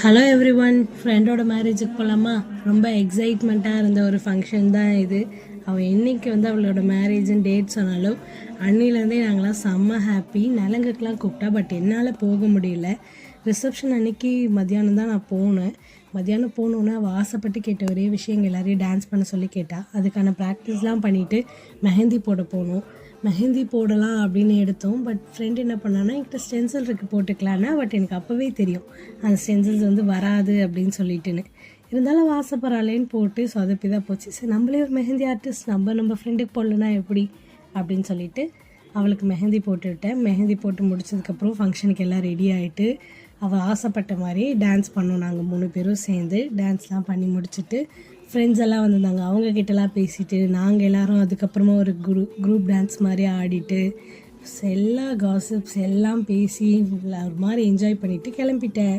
Hello every one, ஃப்ரெண்டோட மேரேஜுக்கு போகலாமா? ரொம்ப எக்ஸைட்மெண்ட்டாக இருந்த ஒரு ஃபங்க்ஷன் தான் இது. அவள் என்றைக்கு அவளோட மேரேஜுன்னு டேட் சொன்னாலும் அன்னிலேருந்தே நாங்களாம் செம்ம ஹாப்பி. நலங்குக்கெலாம் கூப்பிட்டா, பட் என்னால் போக முடியல. ரிசப்ஷன் அன்றைக்கி மத்தியானம் தான் நான் போனேன். மத்தியானம் போனோன்னே அவள் ஆசைப்பட்டு கேட்ட ஒரே விஷயம் எல்லாரையும் டான்ஸ் பண்ண சொல்லி கேட்டாள். அதுக்கான ப்ராக்டிஸ்லாம் பண்ணிவிட்டு மெஹந்தி போட போனோம். மெஹந்தி போடலாம் அப்படின்னு எடுத்தோம். பட் ஃப்ரெண்ட் என்ன பண்ணான்னா, என்கிட்ட ஸ்டென்சில் இருக்குது போட்டுக்கலான்னா, பட் எனக்கு அப்போவே தெரியும் அந்த ஸ்டென்சில்ஸ் வராது அப்படின்னு சொல்லிட்டுன்னு. இருந்தாலும் ஆசைப்பட்றாளேன்னு போட்டு சொதப்பி தான் போச்சு. சரி, நம்மளே ஒரு மெஹந்தி ஆர்டிஸ்ட், நம்ம ஃப்ரெண்டுக்கு போடலன்னா எப்படி அப்படின்னு சொல்லிட்டு அவளுக்கு மெஹந்தி போட்டுவிட்டேன். மெஹந்தி போட்டு முடிச்சதுக்கப்புறம் ஃபங்க்ஷனுக்கு எல்லாம் ரெடி ஆகிட்டு அவள் ஆசைப்பட்ட மாதிரி டான்ஸ் பண்ணோம். நாங்கள் 3 பேரும் சேர்ந்து டான்ஸ்லாம் பண்ணி முடிச்சுட்டு ஃப்ரெண்ட்ஸ் எல்லாம் வந்திருந்தாங்க. அவங்கக்கிட்டலாம் பேசிவிட்டு நாங்கள் எல்லோரும் அதுக்கப்புறமா ஒரு குரூப் டான்ஸ் மாதிரி ஆடிட்டு எல்லா காசிப்ஸ் எல்லாம் பேசி ஒரு மாதிரி என்ஜாய் பண்ணிவிட்டு கிளம்பிட்டேன்.